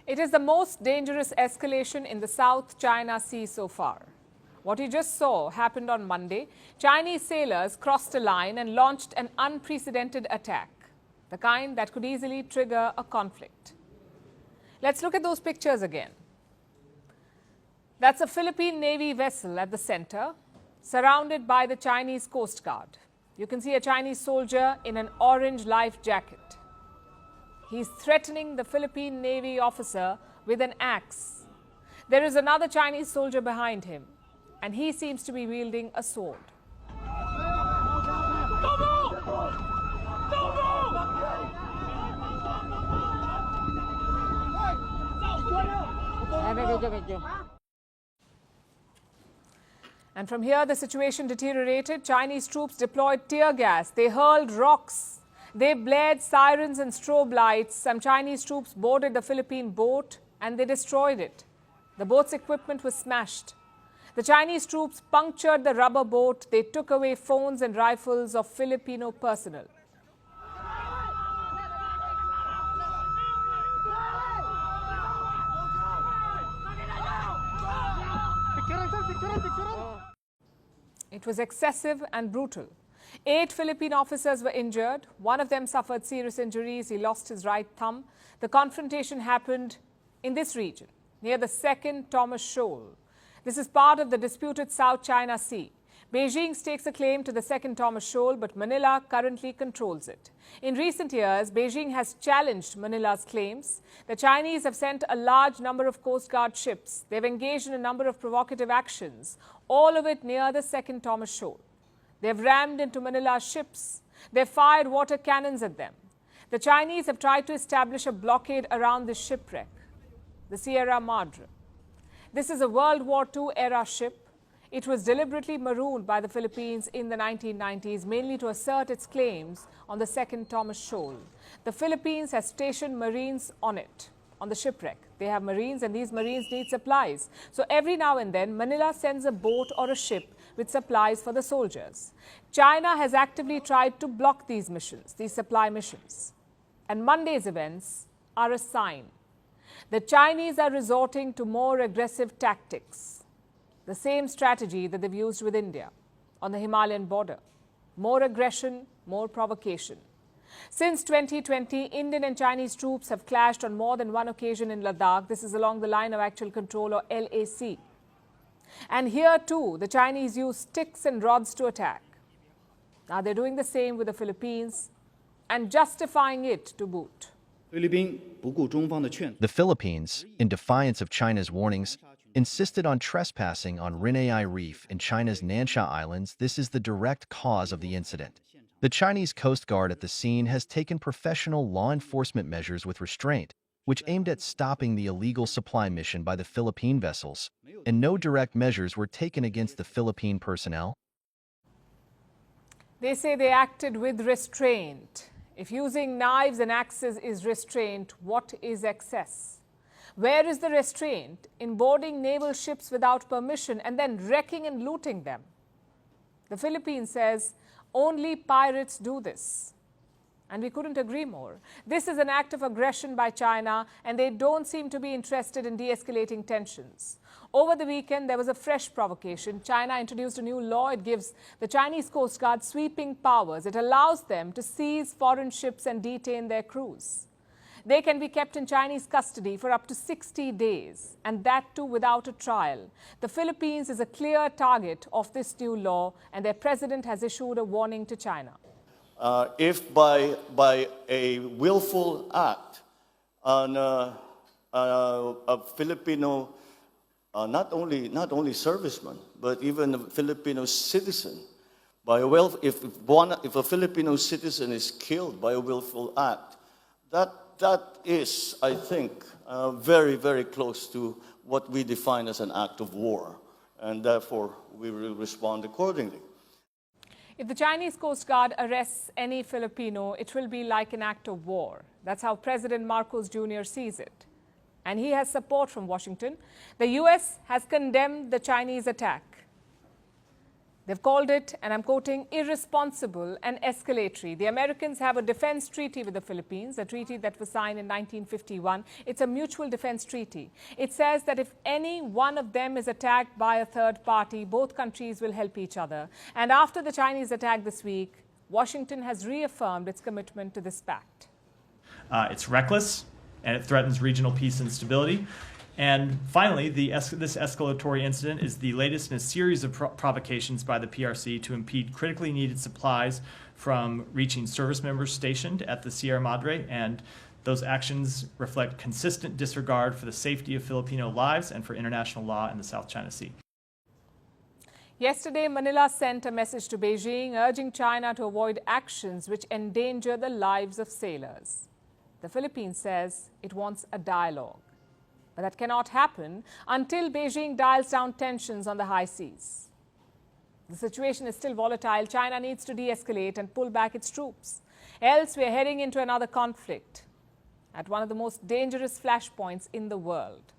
It is the most dangerous escalation in the South China Sea so far. What you just saw happened on Monday. Chinese sailors crossed a line and launched an unprecedented attack, the kind that could easily trigger a conflict. Let's look at those pictures again. That's a Philippine Navy vessel at the center, surrounded by the Chinese Coast Guard. You can see a Chinese soldier in an orange life jacket. He's threatening the Philippine Navy officer with an axe. There is another Chinese soldier behind him, and he seems to be wielding a sword. And from here, the situation deteriorated. Chinese troops deployed tear gas. They hurled rocks. They blared sirens and strobe lights. Some Chinese troops boarded the Philippine boat and they destroyed it. The boat's equipment was smashed. The Chinese troops punctured the rubber boat. They took away phones and rifles of Filipino personnel. It was excessive and brutal. 8 Philippine officers were injured. One of them suffered serious injuries. He lost his right thumb. The confrontation happened in this region, near the second Thomas Shoal. This is part of the disputed South China Sea. Beijing stakes a claim to the second Thomas Shoal, but Manila currently controls it. In recent years, Beijing has challenged Manila's claims. The Chinese have sent a large number of Coast Guard ships. They've engaged in a number of provocative actions, all of it near the second Thomas Shoal. They've rammed into Manila's ships. They've fired water cannons at them. The Chinese have tried to establish a blockade around this shipwreck, the Sierra Madre. This is a World War II era ship. It was deliberately marooned by the Philippines in the 1990s, mainly to assert its claims on the second Thomas Shoal. The Philippines has stationed Marines on it, on the shipwreck. They have Marines, and these Marines need supplies. So every now and then, Manila sends a boat or a ship with supplies for the soldiers. China has actively tried to block these missions, these supply missions. And Monday's events are a sign. The Chinese are resorting to more aggressive tactics. The same strategy that they've used with India on the Himalayan border. More aggression, more provocation. Since 2020, Indian and Chinese troops have clashed on more than one occasion in Ladakh. This is along the line of actual control, or LAC. And here too, the Chinese use sticks and rods to attack. Now they're doing the same with the Philippines and justifying it to boot. The Philippines, in defiance of China's warnings, insisted on trespassing on Rinai Reef in China's Nansha Islands. This is the direct cause of the incident. The Chinese Coast Guard at the scene has taken professional law enforcement measures with restraint, which aimed at stopping the illegal supply mission by the Philippine vessels, and no direct measures were taken against the Philippine personnel. They say they acted with restraint. If using knives and axes is restraint, what is excess? Where is the restraint in boarding naval ships without permission and then wrecking and looting them? The Philippines says only pirates do this. And we couldn't agree more. This is an act of aggression by China, and they don't seem to be interested in de-escalating tensions. Over the weekend, there was a fresh provocation. China introduced a new law. It gives the Chinese Coast Guard sweeping powers. It allows them to seize foreign ships and detain their crews. They can be kept in Chinese custody for up to 60 days, and that too without a trial. The Philippines is a clear target of this new law, and their president has issued a warning to China. If by a willful act on a Filipino, not only serviceman, but even a Filipino citizen, if a Filipino citizen is killed by a willful act, that is, I think, very, very close to what we define as an act of war, and therefore we will respond accordingly. If the Chinese Coast Guard arrests any Filipino, it will be like an act of war. That's how President Marcos Jr. sees it. And he has support from Washington. The U.S. has condemned the Chinese attack. They've called it, and I'm quoting, irresponsible and escalatory. The Americans have a defense treaty with the Philippines, a treaty that was signed in 1951. It's a mutual defense treaty. It says that if any one of them is attacked by a third party, both countries will help each other. And after the Chinese attack this week, Washington has reaffirmed its commitment to this pact. It's reckless, and it threatens regional peace and stability. And finally, this escalatory incident is the latest in a series of provocations by the PRC to impede critically needed supplies from reaching service members stationed at the Sierra Madre, and those actions reflect consistent disregard for the safety of Filipino lives and for international law in the South China Sea. Yesterday, Manila sent a message to Beijing urging China to avoid actions which endanger the lives of sailors. The Philippines says it wants a dialogue. But that cannot happen until Beijing dials down tensions on the high seas. The situation is still volatile. China needs to de-escalate and pull back its troops. Else, we are heading into another conflict at one of the most dangerous flashpoints in the world.